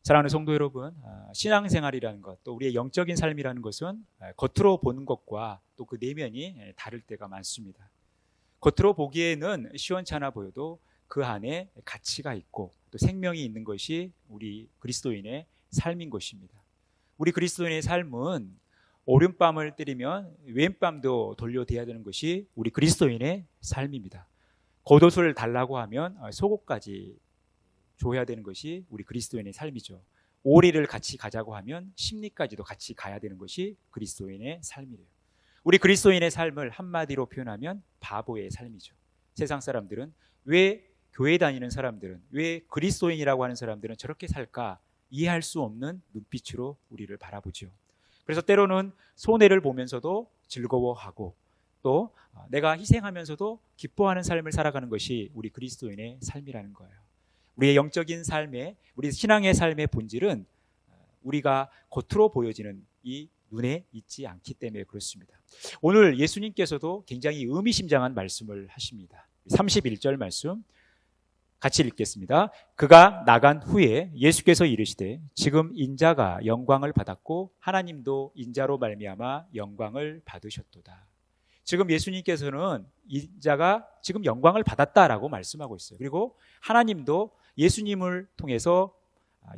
사랑하는 성도 여러분, 신앙생활이라는 것, 또 우리의 영적인 삶이라는 것은 겉으로 보는 것과 또 그 내면이 다를 때가 많습니다. 겉으로 보기에는 시원찮아 보여도 그 안에 가치가 있고 또 생명이 있는 것이 우리 그리스도인의 삶인 것입니다. 우리 그리스도인의 삶은 오른밤을 때리면 왼밤도 돌려대야 되는 것이 우리 그리스도인의 삶입니다. 겉옷을 달라고 하면 속옷까지 줘야 되는 것이 우리 그리스도인의 삶이죠. 오리를 같이 가자고 하면 심리까지도 같이 가야 되는 것이 그리스도인의 삶이래요. 우리 그리스도인의 삶을 한마디로 표현하면 바보의 삶이죠. 세상 사람들은 왜 교회 다니는 사람들은, 왜 그리스도인이라고 하는 사람들은 저렇게 살까 이해할 수 없는 눈빛으로 우리를 바라보죠. 그래서 때로는 손해를 보면서도 즐거워하고 또 내가 희생하면서도 기뻐하는 삶을 살아가는 것이 우리 그리스도인의 삶이라는 거예요. 우리의 영적인 삶의, 우리 신앙의 삶의 본질은 우리가 겉으로 보여지는 이 눈에 있지 않기 때문에 그렇습니다. 오늘 예수님께서도 굉장히 의미심장한 말씀을 하십니다. 31절 말씀 같이 읽겠습니다. 그가 나간 후에 예수께서 이르시되 지금 인자가 영광을 받았고 하나님도 인자로 말미암아 영광을 받으셨도다. 지금 예수님께서는 인자가 지금 영광을 받았다라고 말씀하고 있어요. 그리고 하나님도 예수님을 통해서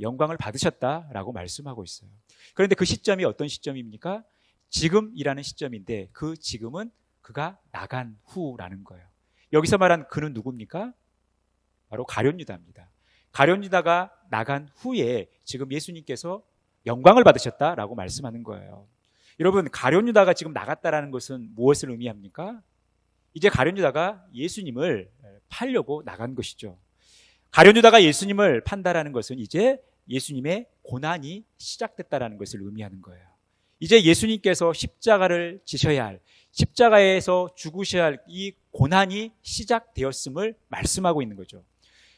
영광을 받으셨다라고 말씀하고 있어요. 그런데 그 시점이 어떤 시점입니까? 지금이라는 시점인데 그 지금은 그가 나간 후라는 거예요. 여기서 말한 그는 누굽니까? 바로 가룟 유다입니다. 가룟 유다가 나간 후에 지금 예수님께서 영광을 받으셨다라고 말씀하는 거예요. 여러분, 가룟 유다가 지금 나갔다라는 것은 무엇을 의미합니까? 이제 가룟 유다가 예수님을 팔려고 나간 것이죠. 가룟 유다가 예수님을 판다라는 것은 이제 예수님의 고난이 시작됐다라는 것을 의미하는 거예요. 이제 예수님께서 십자가를 지셔야 할, 십자가에서 죽으셔야 할 이 고난이 시작되었음을 말씀하고 있는 거죠.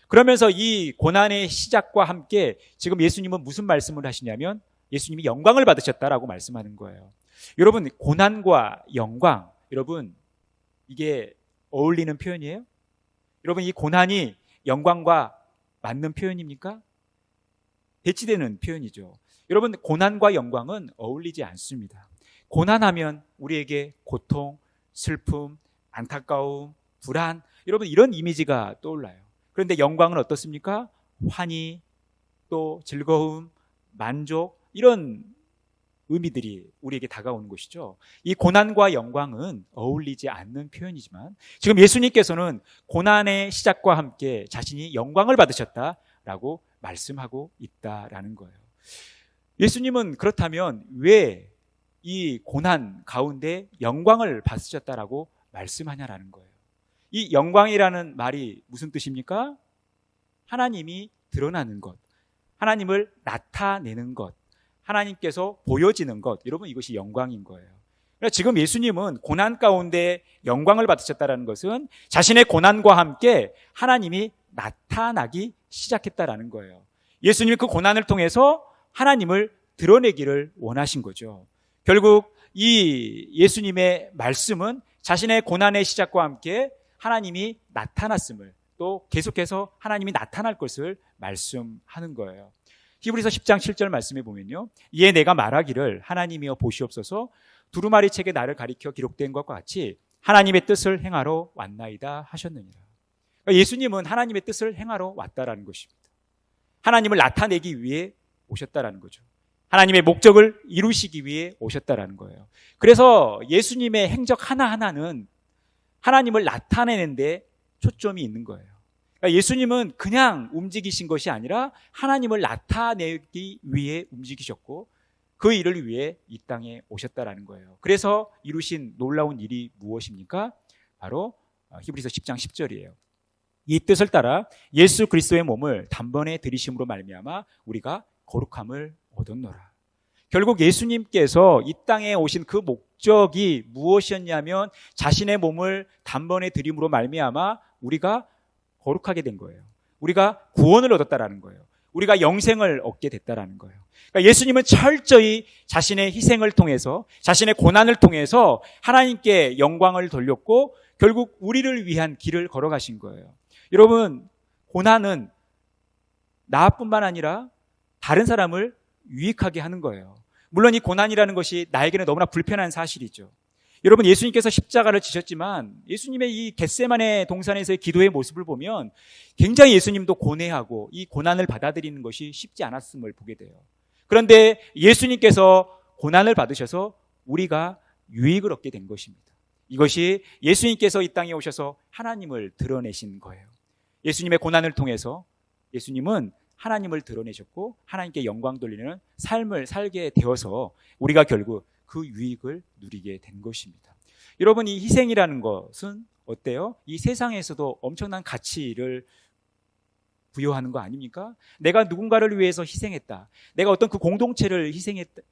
그러면서 이 고난의 시작과 함께 지금 예수님은 무슨 말씀을 하시냐면 예수님이 영광을 받으셨다라고 말씀하는 거예요. 여러분, 고난과 영광, 여러분 이게 어울리는 표현이에요? 여러분, 이 고난이 영광과 맞는 표현입니까? 대치되는 표현이죠. 여러분, 고난과 영광은 어울리지 않습니다. 고난하면 우리에게 고통, 슬픔, 안타까움, 불안, 여러분 이런 이미지가 떠올라요. 그런데 영광은 어떻습니까? 환희, 또 즐거움, 만족, 이런 의미들이 우리에게 다가오는 것이죠. 이 고난과 영광은 어울리지 않는 표현이지만 지금 예수님께서는 고난의 시작과 함께 자신이 영광을 받으셨다라고 말씀하고 있다라는 거예요. 예수님은 그렇다면 왜 이 고난 가운데 영광을 받으셨다라고 말씀하냐라는 거예요. 이 영광이라는 말이 무슨 뜻입니까? 하나님이 드러나는 것, 하나님을 나타내는 것, 하나님께서 보여지는 것, 여러분 이것이 영광인 거예요. 그러니까 지금 예수님은 고난 가운데 영광을 받으셨다는 것은 자신의 고난과 함께 하나님이 나타나기 시작했다라는 거예요. 예수님이 그 고난을 통해서 하나님을 드러내기를 원하신 거죠. 결국 이 예수님의 말씀은 자신의 고난의 시작과 함께 하나님이 나타났음을, 또 계속해서 하나님이 나타날 것을 말씀하는 거예요. 히브리서 10장 7절 말씀에 보면요, 이에 내가 말하기를 하나님이여 보시옵소서 두루마리 책에 나를 가리켜 기록된 것과 같이 하나님의 뜻을 행하러 왔나이다 하셨느니라. 그러니까 예수님은 하나님의 뜻을 행하러 왔다라는 것입니다. 하나님을 나타내기 위해 오셨다라는 거죠. 하나님의 목적을 이루시기 위해 오셨다라는 거예요. 그래서 예수님의 행적 하나하나는 하나님을 나타내는 데 초점이 있는 거예요. 그러니까 예수님은 그냥 움직이신 것이 아니라 하나님을 나타내기 위해 움직이셨고 그 일을 위해 이 땅에 오셨다라는 거예요. 그래서 이루신 놀라운 일이 무엇입니까? 바로 히브리서 10장 10절이에요. 이 뜻을 따라 예수 그리스도의 몸을 단번에 들이심으로 말미암아 우리가 거룩함을 얻었노라. 결국 예수님께서 이 땅에 오신 그 목적이 무엇이었냐면 자신의 몸을 단번에 들임으로 말미암아 우리가 거룩하게 된 거예요. 우리가 구원을 얻었다라는 거예요. 우리가 영생을 얻게 됐다라는 거예요. 그러니까 예수님은 철저히 자신의 희생을 통해서, 자신의 고난을 통해서 하나님께 영광을 돌렸고 결국 우리를 위한 길을 걸어가신 거예요. 여러분, 고난은 나뿐만 아니라 다른 사람을 유익하게 하는 거예요. 물론 이 고난이라는 것이 나에게는 너무나 불편한 사실이죠. 여러분, 예수님께서 십자가를 지셨지만 예수님의 이 겟세마네 동산에서의 기도의 모습을 보면 굉장히 예수님도 고뇌하고 이 고난을 받아들이는 것이 쉽지 않았음을 보게 돼요. 그런데 예수님께서 고난을 받으셔서 우리가 유익을 얻게 된 것입니다. 이것이 예수님께서 이 땅에 오셔서 하나님을 드러내신 거예요. 예수님의 고난을 통해서 예수님은 하나님을 드러내셨고 하나님께 영광 돌리는 삶을 살게 되어서 우리가 결국 그 유익을 누리게 된 것입니다. 여러분, 이 희생이라는 것은 어때요? 이 세상에서도 엄청난 가치를 부여하는 거 아닙니까? 내가 누군가를 위해서 희생했다. 내가 어떤 그 공동체를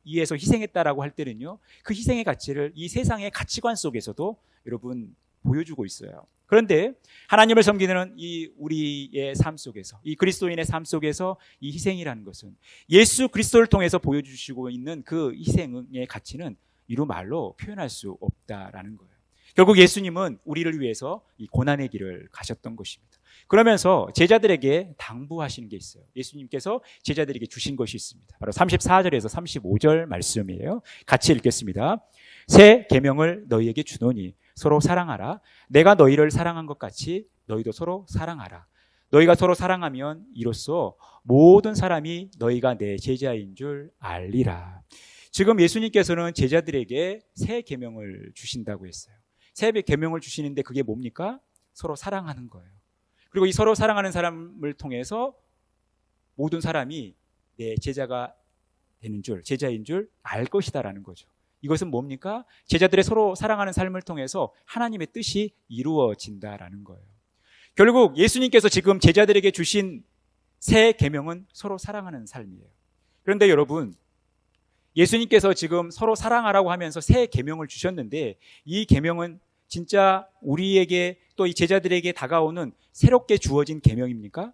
위해서 희생했다라고 할 때는요, 그 희생의 가치를 이 세상의 가치관 속에서도 여러분 보여주고 있어요. 그런데 하나님을 섬기는 이 우리의 삶 속에서, 이 그리스도인의 삶 속에서 이 희생이라는 것은 예수 그리스도를 통해서 보여주시고 있는 그 희생의 가치는 이루 말로 표현할 수 없다라는 거예요. 결국 예수님은 우리를 위해서 이 고난의 길을 가셨던 것입니다. 그러면서 제자들에게 당부하시는 게 있어요. 예수님께서 제자들에게 주신 것이 있습니다. 바로 34절에서 35절 말씀이에요. 같이 읽겠습니다. 새 계명을 너희에게 주노니 서로 사랑하라. 내가 너희를 사랑한 것 같이 너희도 서로 사랑하라. 너희가 서로 사랑하면 이로써 모든 사람이 너희가 내 제자인 줄 알리라. 지금 예수님께서는 제자들에게 새 계명을 주신다고 했어요. 새 계명을 주시는데 그게 뭡니까? 서로 사랑하는 거예요. 그리고 이 서로 사랑하는 사람을 통해서 모든 사람이 내 제자가 되는 줄, 제자인 줄 알 것이다라는 거죠. 이것은 뭡니까? 제자들의 서로 사랑하는 삶을 통해서 하나님의 뜻이 이루어진다라는 거예요. 결국 예수님께서 지금 제자들에게 주신 새 계명은 서로 사랑하는 삶이에요. 그런데 여러분, 예수님께서 지금 서로 사랑하라고 하면서 새 계명을 주셨는데 이 계명은 진짜 우리에게 또 이 제자들에게 다가오는 새롭게 주어진 계명입니까?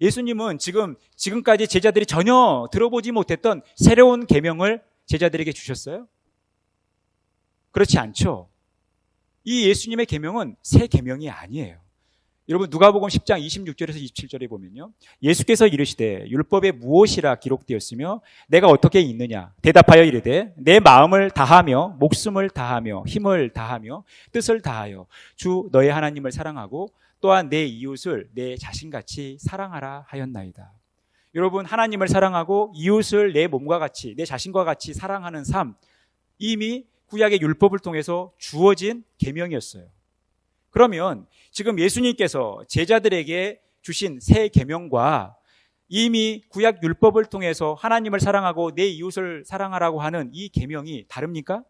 예수님은 지금까지 제자들이 전혀 들어보지 못했던 새로운 계명을 제자들에게 주셨어요? 그렇지 않죠. 이 예수님의 계명은 새 계명이 아니에요. 여러분, 누가복음 10장 26절에서 27절에 보면요, 예수께서 이르시되 율법에 무엇이라 기록되었으며 내가 어떻게 읽느냐 대답하여 이르되 내 마음을 다하며 목숨을 다하며 힘을 다하며 뜻을 다하여 주 너의 하나님을 사랑하고 또한 내 이웃을 내 자신같이 사랑하라 하였나이다. 여러분, 하나님을 사랑하고 이웃을 내 몸과 같이, 내 자신과 같이 사랑하는 삶, 이미 구약의 율법을 통해서 주어진 계명이었어요. 그러면 지금 예수님께서 제자들에게 주신 새 계명과 이미 구약 율법을 통해서 하나님을 사랑하고 내 이웃을 사랑하라고 하는 이 계명이 다릅니까?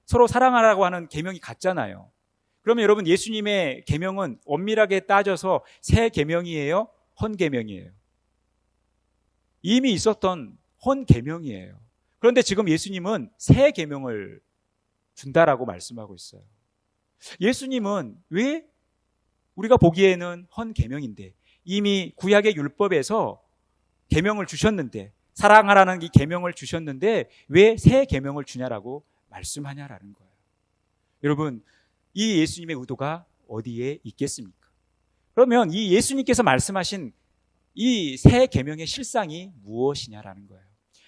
서로 사랑하라고 하는 계명이 같잖아요. 그러면 여러분, 예수님의 계명은 엄밀하게 따져서 새 계명이에요? 헌 계명이에요? 이미 있었던 헌 계명이에요. 그런데 지금 예수님은 새 계명을 준다라고 말씀하고 있어요. 예수님은 왜 우리가 보기에는 헌 계명인데 이미 구약의 율법에서 계명을 주셨는데, 사랑하라는 이 계명을 주셨는데 왜 새 계명을 주냐라고 말씀하냐라는 거예요. 여러분, 이 예수님의 의도가 어디에 있겠습니까? 그러면 이 예수님께서 말씀하신 이 새 계명의 실상이 무엇이냐라는 거예요.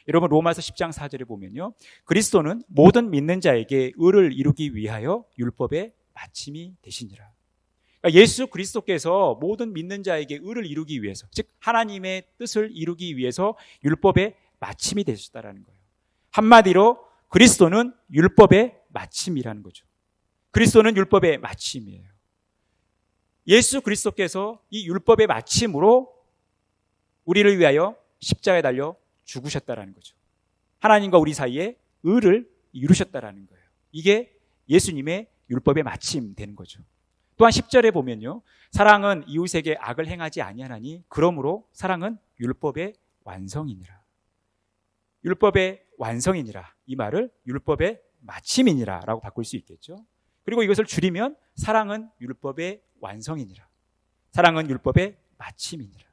여러분, 로마서 10장 4절에 보면요, 그리스도는 모든 믿는 자에게 의를 이루기 위하여 율법의 마침이 되시니라. 그러니까 예수 그리스도께서 모든 믿는 자에게 의를 이루기 위해서, 즉 하나님의 뜻을 이루기 위해서 율법의 마침이 되셨다라는 거예요. 한마디로 그리스도는 율법의 마침이라는 거죠. 그리스도는 율법의 마침이에요. 예수 그리스도께서 이 율법의 마침으로 우리를 위하여 십자가에 달려 죽으셨다라는 거죠. 하나님과 우리 사이에 의를 이루셨다라는 거예요. 이게 예수님의 율법의 마침 되는 거죠. 또한 10절에 보면요, 사랑은 이웃에게 악을 행하지 아니하나니 그러므로 사랑은 율법의 완성이니라. 율법의 완성이니라, 이 말을 율법의 마침이니라 라고 바꿀 수 있겠죠. 그리고 이것을 줄이면 사랑은 율법의 완성이니라, 사랑은 율법의 마침이니라.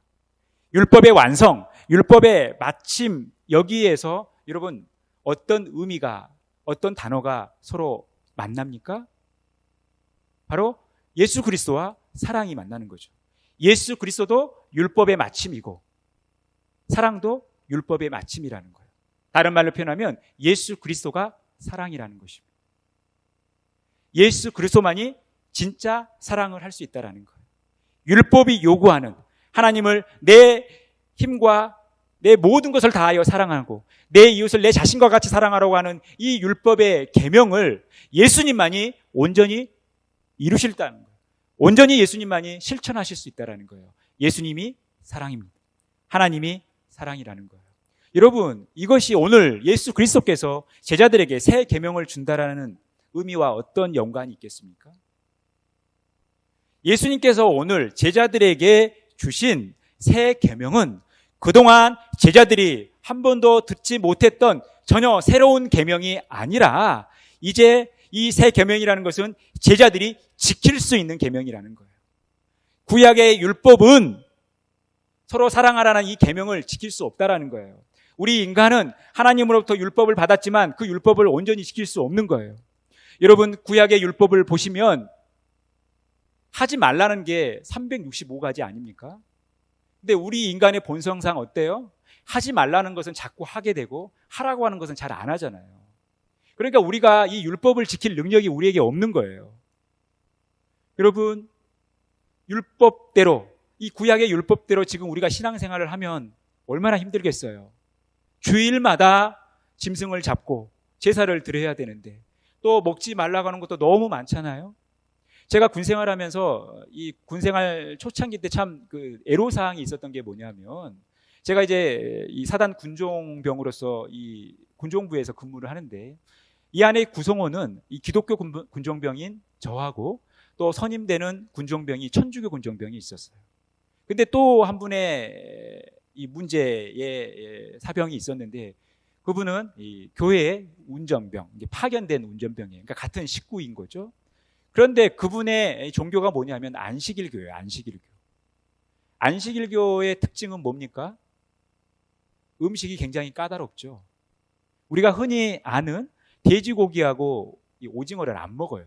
율법의 완성, 율법의 마침, 여기에서 여러분 어떤 의미가, 어떤 단어가 서로 만납니까? 바로 예수 그리스도와 사랑이 만나는 거죠. 예수 그리스도도 율법의 마침이고 사랑도 율법의 마침이라는 거예요. 다른 말로 표현하면 예수 그리스도가 사랑이라는 것입니다. 예수 그리스도만이 진짜 사랑을 할 수 있다는 거예요. 율법이 요구하는 하나님을 내 힘과 내 모든 것을 다하여 사랑하고 내 이웃을 내 자신과 같이 사랑하라고 하는 이 율법의 계명을 예수님만이 온전히 이루실 수 있다는 거예요. 온전히 예수님만이 실천하실 수 있다는 거예요. 예수님이 사랑입니다. 하나님이 사랑이라는 거예요. 여러분, 이것이 오늘 예수 그리스도께서 제자들에게 새 계명을 준다라는 의미와 어떤 연관이 있겠습니까? 예수님께서 오늘 제자들에게 주신 새 계명은 그동안 제자들이 한 번도 듣지 못했던 전혀 새로운 계명이 아니라 이제 이 새 계명이라는 것은 제자들이 지킬 수 있는 계명이라는 거예요. 구약의 율법은 서로 사랑하라는 이 계명을 지킬 수 없다라는 거예요. 우리 인간은 하나님으로부터 율법을 받았지만 그 율법을 온전히 지킬 수 없는 거예요. 여러분, 구약의 율법을 보시면 하지 말라는 게 365가지 아닙니까? 근데 우리 인간의 본성상 어때요? 하지 말라는 것은 자꾸 하게 되고 하라고 하는 것은 잘 안 하잖아요. 그러니까 우리가 이 율법을 지킬 능력이 우리에게 없는 거예요. 여러분, 율법대로, 이 구약의 율법대로 지금 우리가 신앙생활을 하면 얼마나 힘들겠어요. 주일마다 짐승을 잡고 제사를 드려야 되는데 또 먹지 말라고 하는 것도 너무 많잖아요. 제가 군생활하면서 이 군생활 초창기 때 참 그 애로사항이 있었던 게 뭐냐면 제가 이제 이 사단 군종병으로서 이 군종부에서 근무를 하는데 이 안에 구성원은 이 기독교 군종병인 저하고 또 선임되는 군종병이 천주교 군종병이 있었어요. 근데 또 한 분의 이 문제의 사병이 있었는데 그분은 이 교회의 운전병, 파견된 운전병이에요. 그러니까 같은 식구인 거죠. 그런데 그분의 종교가 뭐냐면 안식일교예요. 안식일교. 안식일교의 특징은 뭡니까? 음식이 굉장히 까다롭죠. 우리가 흔히 아는 돼지고기하고 이 오징어를 안 먹어요.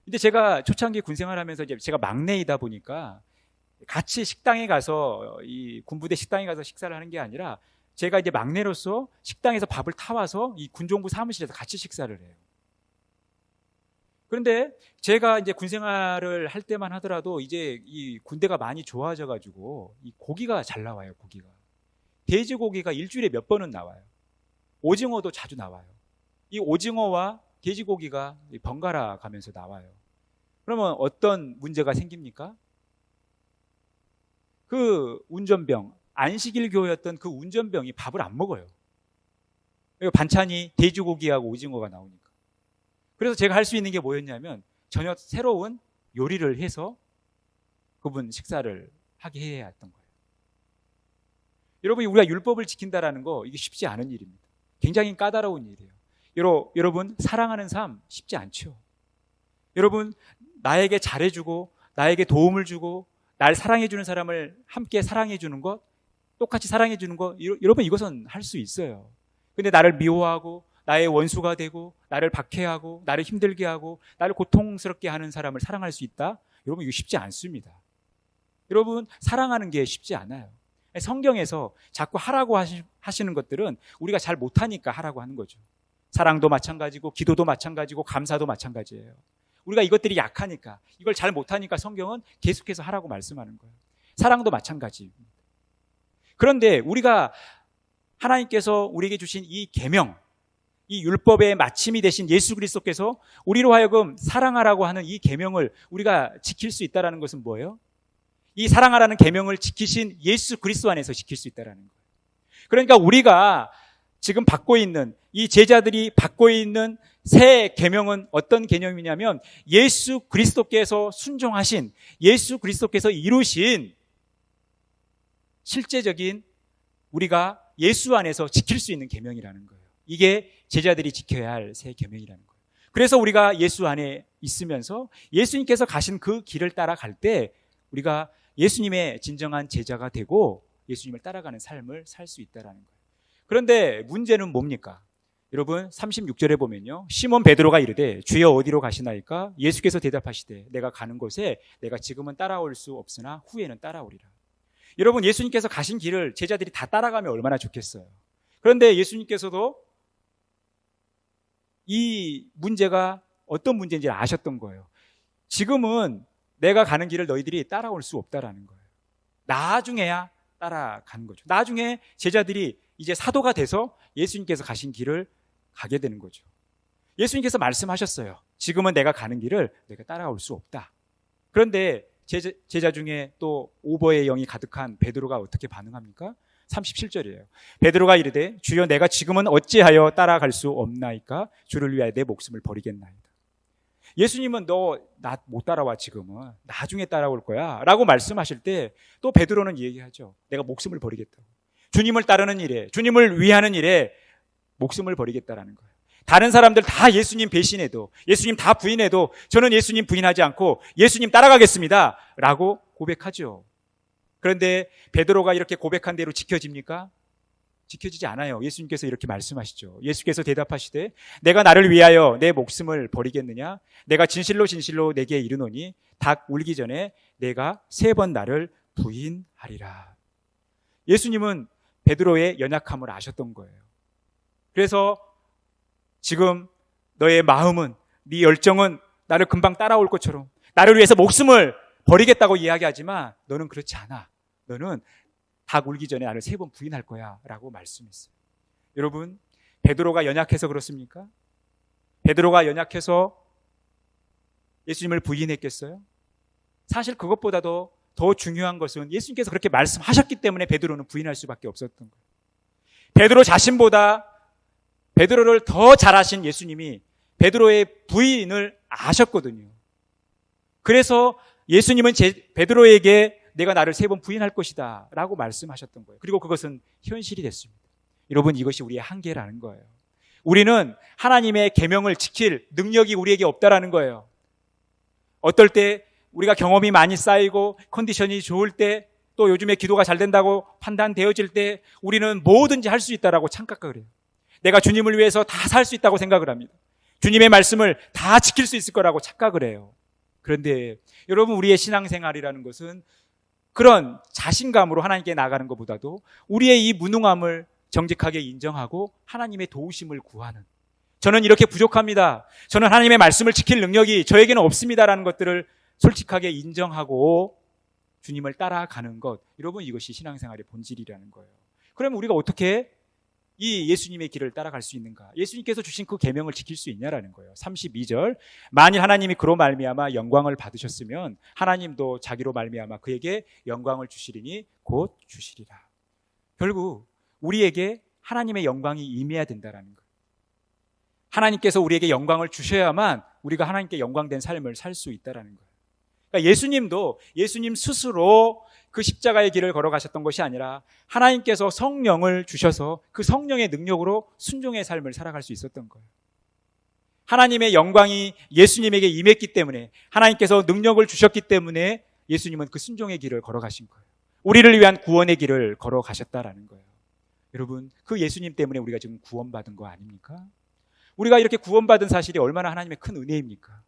근데 제가 초창기 군생활하면서 이제 제가 막내이다 보니까 같이 식당에 가서 이 군부대 식당에 가서 식사를 하는 게 아니라 제가 이제 막내로서 식당에서 밥을 타와서 이 군종부 사무실에서 같이 식사를 해요. 그런데 제가 이제 군생활을 할 때만 하더라도 이제 이 군대가 많이 좋아져가지고 이 고기가 잘 나와요. 고기가 돼지고기가 일주일에 몇 번은 나와요. 오징어도 자주 나와요. 이 오징어와 돼지고기가 번갈아 가면서 나와요. 그러면 어떤 문제가 생깁니까? 그 운전병, 안식일교였던 그 운전병이 밥을 안 먹어요. 반찬이 돼지고기하고 오징어가 나오니까. 그래서 제가 할 수 있는 게 뭐였냐면 전혀 새로운 요리를 해서 그분 식사를 하게 해야 했던 거예요. 여러분, 우리가 율법을 지킨다라는 거 이게 쉽지 않은 일입니다. 굉장히 까다로운 일이에요. 여러분, 사랑하는 삶 쉽지 않죠. 여러분, 나에게 잘해주고 나에게 도움을 주고 날 사랑해주는 사람을 함께 사랑해주는 것, 똑같이 사랑해주는 것, 여러분 이것은 할 수 있어요. 근데 나를 미워하고 나의 원수가 되고 나를 박해하고 나를 힘들게 하고 나를 고통스럽게 하는 사람을 사랑할 수 있다? 여러분, 이거 쉽지 않습니다. 여러분, 사랑하는 게 쉽지 않아요. 성경에서 자꾸 하라고 하시는 것들은 우리가 잘 못하니까 하라고 하는 거죠. 사랑도 마찬가지고 기도도 마찬가지고 감사도 마찬가지예요. 우리가 이것들이 약하니까, 이걸 잘 못하니까 성경은 계속해서 하라고 말씀하는 거예요. 사랑도 마찬가지입니다. 그런데 우리가 하나님께서 우리에게 주신 이 계명, 이 율법의 마침이 되신 예수 그리스도께서 우리로 하여금 사랑하라고 하는 이 계명을 우리가 지킬 수 있다는 것은 뭐예요? 이 사랑하라는 계명을 지키신 예수 그리스도 안에서 지킬 수 있다는 거예요. 그러니까 우리가 지금 받고 있는, 이 제자들이 받고 있는 새 계명은 어떤 개념이냐면 예수 그리스도께서 순종하신, 예수 그리스도께서 이루신 실제적인 우리가 예수 안에서 지킬 수 있는 계명이라는 거예요. 이게 제자들이 지켜야 할 새 계명이라는 거예요. 그래서 우리가 예수 안에 있으면서 예수님께서 가신 그 길을 따라갈 때 우리가 예수님의 진정한 제자가 되고 예수님을 따라가는 삶을 살 수 있다는 거예요. 그런데 문제는 뭡니까? 여러분 36절에 보면요, 시몬 베드로가 이르되 주여 어디로 가시나이까? 예수께서 대답하시되 내가 가는 곳에 내가 지금은 따라올 수 없으나 후에는 따라오리라. 여러분, 예수님께서 가신 길을 제자들이 다 따라가면 얼마나 좋겠어요. 그런데 예수님께서도 이 문제가 어떤 문제인지 아셨던 거예요. 지금은 내가 가는 길을 너희들이 따라올 수 없다라는 거예요. 나중에야 따라가는 거죠. 나중에 제자들이 이제 사도가 돼서 예수님께서 가신 길을 가게 되는 거죠. 예수님께서 말씀하셨어요. 지금은 내가 가는 길을 내가 따라올 수 없다. 그런데 제자 중에 또 오버의 영이 가득한 베드로가 어떻게 반응합니까? 37절이에요. 베드로가 이르되 주여 내가 지금은 어찌하여 따라갈 수 없나이까? 주를 위하여 내 목숨을 버리겠나이다. 예수님은 너 나 못 따라와, 지금은 나중에 따라올 거야 라고 말씀하실 때 또 베드로는 얘기하죠. 내가 목숨을 버리겠다고. 주님을 따르는 일에, 주님을 위하는 일에 목숨을 버리겠다라는 거예요. 다른 사람들 다 예수님 배신해도, 예수님 다 부인해도 저는 예수님 부인하지 않고 예수님 따라가겠습니다 라고 고백하죠. 그런데 베드로가 이렇게 고백한 대로 지켜집니까? 지켜지지 않아요. 예수님께서 이렇게 말씀하시죠. 예수께서 대답하시되 내가 나를 위하여 내 목숨을 버리겠느냐? 내가 진실로 진실로 내게 이르노니 닭 울기 전에 내가 3번 나를 부인하리라. 예수님은 베드로의 연약함을 아셨던 거예요. 그래서 지금 너의 마음은, 네 열정은 나를 금방 따라올 것처럼 나를 위해서 목숨을 버리겠다고 이야기하지만 너는 그렇지 않아. 너는 닭 울기 전에 나를 3번 부인할 거야 라고 말씀했어요. 여러분, 베드로가 연약해서 그렇습니까? 베드로가 연약해서 예수님을 부인했겠어요? 사실 그것보다도 더 중요한 것은 예수님께서 그렇게 말씀하셨기 때문에 베드로는 부인할 수밖에 없었던 거예요. 베드로 자신보다 베드로를 더 잘 아신 예수님이 베드로의 부인을 아셨거든요. 그래서 예수님은 베드로에게 내가 나를 3번 부인할 것이다 라고 말씀하셨던 거예요. 그리고 그것은 현실이 됐습니다. 여러분, 이것이 우리의 한계라는 거예요. 우리는 하나님의 계명을 지킬 능력이 우리에게 없다라는 거예요. 어떨 때 우리가 경험이 많이 쌓이고 컨디션이 좋을 때, 또 요즘에 기도가 잘 된다고 판단되어질 때 우리는 뭐든지 할 수 있다라고 착각을 해요. 내가 주님을 위해서 다 살 수 있다고 생각을 합니다. 주님의 말씀을 다 지킬 수 있을 거라고 착각을 해요. 그런데 여러분, 우리의 신앙생활이라는 것은 그런 자신감으로 하나님께 나아가는 것보다도 우리의 이 무능함을 정직하게 인정하고 하나님의 도우심을 구하는, 저는 이렇게 부족합니다, 저는 하나님의 말씀을 지킬 능력이 저에게는 없습니다라는 것들을 솔직하게 인정하고 주님을 따라가는 것, 여러분, 이것이 신앙생활의 본질이라는 거예요. 그럼 우리가 어떻게 이 예수님의 길을 따라갈 수 있는가? 예수님께서 주신 그 계명을 지킬 수 있냐라는 거예요. 32절, 만일 하나님이 그로 말미암아 영광을 받으셨으면 하나님도 자기로 말미암아 그에게 영광을 주시리니 곧 주시리라. 결국 우리에게 하나님의 영광이 임해야 된다라는 거예요. 하나님께서 우리에게 영광을 주셔야만 우리가 하나님께 영광된 삶을 살 수 있다라는 거예요. 그러니까 예수님도 예수님 스스로 그 십자가의 길을 걸어가셨던 것이 아니라 하나님께서 성령을 주셔서 그 성령의 능력으로 순종의 삶을 살아갈 수 있었던 거예요. 하나님의 영광이 예수님에게 임했기 때문에, 하나님께서 능력을 주셨기 때문에 예수님은 그 순종의 길을 걸어가신 거예요. 우리를 위한 구원의 길을 걸어가셨다라는 거예요. 여러분, 그 예수님 때문에 우리가 지금 구원받은 거 아닙니까? 우리가 이렇게 구원받은 사실이 얼마나 하나님의 큰 은혜입니까?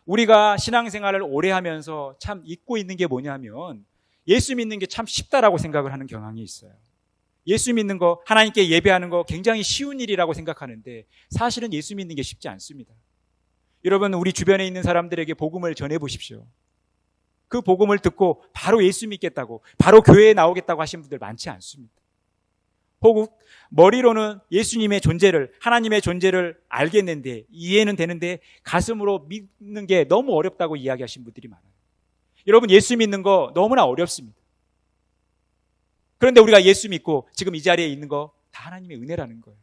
우리가 신앙생활을 오래 하면서 참 잊고 있는 게 뭐냐면, 예수 믿는 게 참 쉽다라고 생각을 하는 경향이 있어요. 예수 믿는 거, 하나님께 예배하는 거 굉장히 쉬운 일이라고 생각하는데 사실은 예수 믿는 게 쉽지 않습니다. 여러분, 우리 주변에 있는 사람들에게 복음을 전해보십시오. 그 복음을 듣고 바로 예수 믿겠다고, 바로 교회에 나오겠다고 하신 분들 많지 않습니다. 혹은 머리로는 예수님의 존재를, 하나님의 존재를 알겠는데, 이해는 되는데 가슴으로 믿는 게 너무 어렵다고 이야기하신 분들이 많아요. 여러분, 예수 믿는 거 너무나 어렵습니다. 그런데 우리가 예수 믿고 지금 이 자리에 있는 거 다 하나님의 은혜라는 거예요.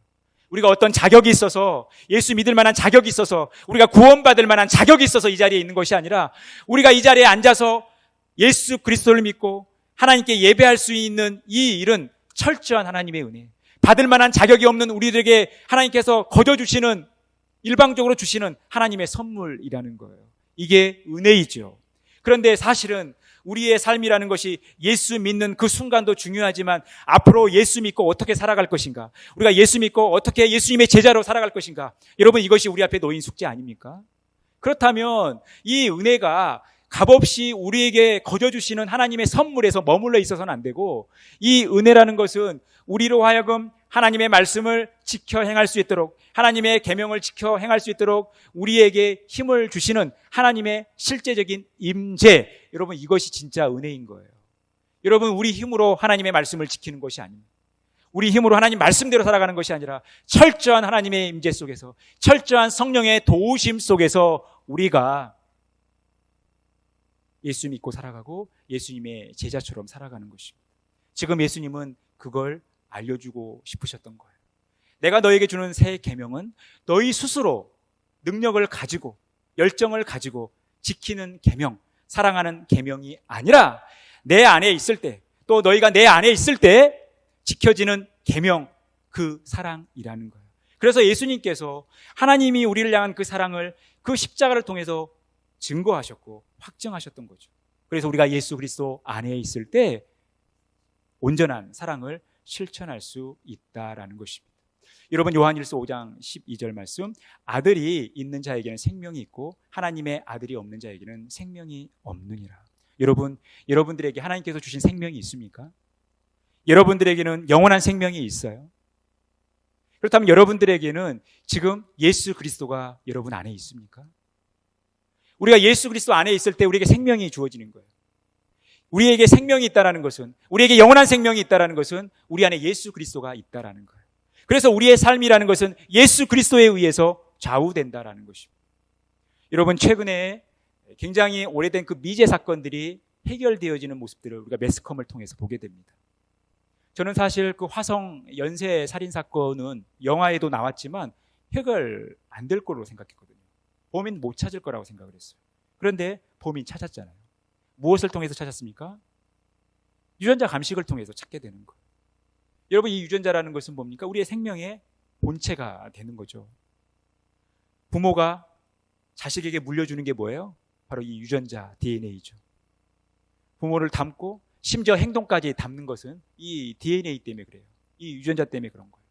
우리가 어떤 자격이 있어서, 예수 믿을 만한 자격이 있어서, 우리가 구원받을 만한 자격이 있어서 이 자리에 있는 것이 아니라, 우리가 이 자리에 앉아서 예수 그리스도를 믿고 하나님께 예배할 수 있는 이 일은 철저한 하나님의 은혜, 받을 만한 자격이 없는 우리들에게 하나님께서 거둬주시는, 일방적으로 주시는 하나님의 선물이라는 거예요. 이게 은혜이죠. 그런데 사실은 우리의 삶이라는 것이 예수 믿는 그 순간도 중요하지만 앞으로 예수 믿고 어떻게 살아갈 것인가, 우리가 예수 믿고 어떻게 예수님의 제자로 살아갈 것인가, 여러분 이것이 우리 앞에 놓인 숙제 아닙니까? 그렇다면 이 은혜가 값없이 우리에게 거저주시는 하나님의 선물에서 머물러 있어서는 안 되고, 이 은혜라는 것은 우리로 하여금 하나님의 말씀을 지켜 행할 수 있도록, 하나님의 계명을 지켜 행할 수 있도록 우리에게 힘을 주시는 하나님의 실제적인 임재, 여러분 이것이 진짜 은혜인 거예요. 여러분 우리 힘으로 하나님의 말씀을 지키는 것이 아닙니다. 우리 힘으로 하나님 말씀대로 살아가는 것이 아니라 철저한 하나님의 임재 속에서, 철저한 성령의 도우심 속에서 우리가 예수 믿고 살아가고 예수님의 제자처럼 살아가는 것입니다. 지금 예수님은 그걸 알려주고 싶으셨던 거예요. 내가 너에게 주는 새 계명은 너희 스스로 능력을 가지고 열정을 가지고 지키는 계명, 사랑하는 계명이 아니라 내 안에 있을 때, 또 너희가 내 안에 있을 때 지켜지는 계명, 그 사랑이라는 거예요. 그래서 예수님께서 하나님이 우리를 향한 그 사랑을 그 십자가를 통해서 증거하셨고 확증하셨던 거죠. 그래서 우리가 예수 그리스도 안에 있을 때 온전한 사랑을 실천할 수 있다라는 것입니다. 여러분 요한일서 5장 12절 말씀, 아들이 있는 자에게는 생명이 있고 하나님의 아들이 없는 자에게는 생명이 없느니라. 여러분, 여러분들에게 하나님께서 주신 생명이 있습니까? 여러분들에게는 영원한 생명이 있어요. 그렇다면 여러분들에게는 지금 예수 그리스도가 여러분 안에 있습니까? 우리가 예수 그리스도 안에 있을 때 우리에게 생명이 주어지는 거예요. 우리에게 생명이 있다는 것은, 우리에게 영원한 생명이 있다는 것은 우리 안에 예수 그리스도가 있다는 거예요. 그래서 우리의 삶이라는 것은 예수 그리스도에 의해서 좌우된다는 것입니다. 여러분 최근에 굉장히 오래된 그 미제 사건들이 해결되어지는 모습들을 우리가 매스컴을 통해서 보게 됩니다. 저는 사실 그 화성 연쇄 살인 사건은 영화에도 나왔지만 해결 안 될 거로 생각했거든요. 범인 못 찾을 거라고 생각을 했어요. 그런데 범인 찾았잖아요. 무엇을 통해서 찾았습니까? 유전자 감식을 통해서 찾게 되는 거예요. 여러분 이 유전자라는 것은 뭡니까? 우리의 생명의 본체가 되는 거죠. 부모가 자식에게 물려주는 게 뭐예요? 바로 이 유전자 DNA죠. 부모를 닮고 심지어 행동까지 닮는 것은 이 DNA 때문에 그래요. 이 유전자 때문에 그런 거예요.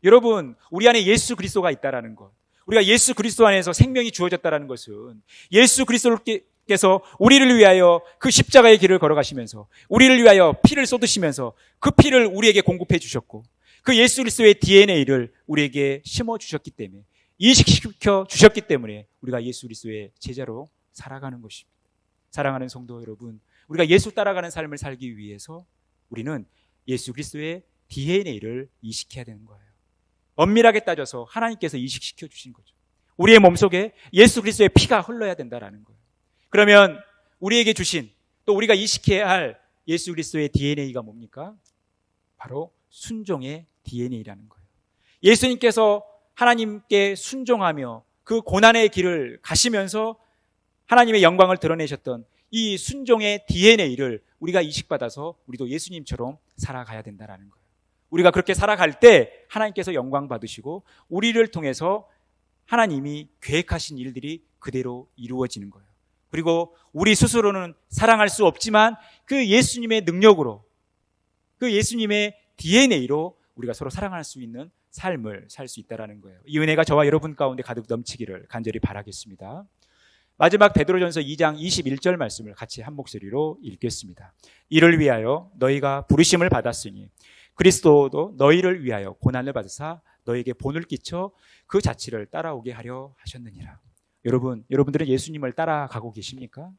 여러분 우리 안에 예수 그리스도가 있다라는 것, 우리가 예수 그리스도 안에서 생명이 주어졌다라는 것은 예수 그리스도께서 우리를 위하여 그 십자가의 길을 걸어가시면서 우리를 위하여 피를 쏟으시면서 그 피를 우리에게 공급해 주셨고 그 예수 그리스도의 DNA를 우리에게 심어 주셨기 때문에, 이식시켜 주셨기 때문에 우리가 예수 그리스도의 제자로 살아가는 것입니다. 사랑하는 성도 여러분, 우리가 예수 따라가는 삶을 살기 위해서 우리는 예수 그리스도의 DNA를 이식해야 되는 거예요. 엄밀하게 따져서 하나님께서 이식시켜 주신 거죠. 우리의 몸속에 예수 그리스도의 피가 흘러야 된다는 거예요. 그러면 우리에게 주신, 또 우리가 이식해야 할 예수 그리스도의 DNA가 뭡니까? 바로 순종의 DNA라는 거예요. 예수님께서 하나님께 순종하며 그 고난의 길을 가시면서 하나님의 영광을 드러내셨던 이 순종의 DNA를 우리가 이식받아서 우리도 예수님처럼 살아가야 된다는 거예요. 우리가 그렇게 살아갈 때 하나님께서 영광 받으시고 우리를 통해서 하나님이 계획하신 일들이 그대로 이루어지는 거예요. 그리고 우리 스스로는 사랑할 수 없지만 그 예수님의 능력으로, 그 예수님의 DNA로 우리가 서로 사랑할 수 있는 삶을 살 수 있다는 거예요. 이 은혜가 저와 여러분 가운데 가득 넘치기를 간절히 바라겠습니다. 마지막 베드로전서 2장 21절 말씀을 같이 한 목소리로 읽겠습니다. 이를 위하여 너희가 부르심을 받았으니 그리스도도 너희를 위하여 고난을 받으사 너희에게 본을 끼쳐 그 자취를 따라오게 하려 하셨느니라. 여러분들은 예수님을 따라가고 계십니까?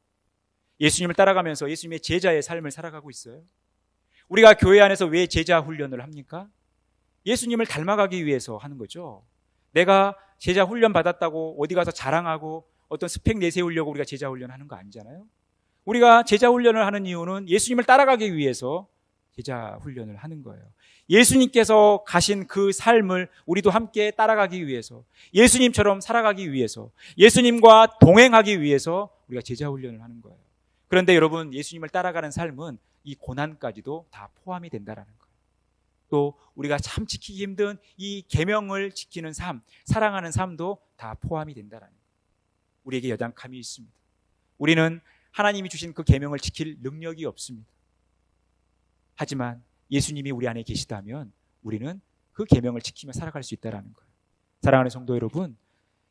예수님을 따라가면서 예수님의 제자의 삶을 살아가고 있어요? 우리가 교회 안에서 왜 제자 훈련을 합니까? 예수님을 닮아가기 위해서 하는 거죠. 내가 제자 훈련 받았다고 어디 가서 자랑하고 어떤 스펙 내세우려고 우리가 제자 훈련하는 거 아니잖아요. 우리가 제자 훈련을 하는 이유는 예수님을 따라가기 위해서 제자 훈련을 하는 거예요. 예수님께서 가신 그 삶을 우리도 함께 따라가기 위해서, 예수님처럼 살아가기 위해서, 예수님과 동행하기 위해서 우리가 제자 훈련을 하는 거예요. 그런데 여러분, 예수님을 따라가는 삶은 이 고난까지도 다 포함이 된다는 거예요. 또 우리가 참 지키기 힘든 이 계명을 지키는 삶, 사랑하는 삶도 다 포함이 된다는 거예요. 우리에게 여담감이 있습니다. 우리는 하나님이 주신 그 계명을 지킬 능력이 없습니다. 하지만 예수님이 우리 안에 계시다면 우리는 그 계명을 지키며 살아갈 수 있다는 거예요. 사랑하는 성도 여러분,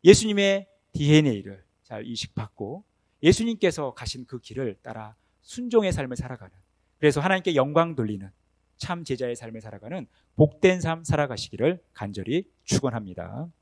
예수님의 DNA를 잘 이식받고 예수님께서 가신 그 길을 따라 순종의 삶을 살아가는, 그래서 하나님께 영광 돌리는 참 제자의 삶을 살아가는 복된 삶 살아가시기를 간절히 축원합니다.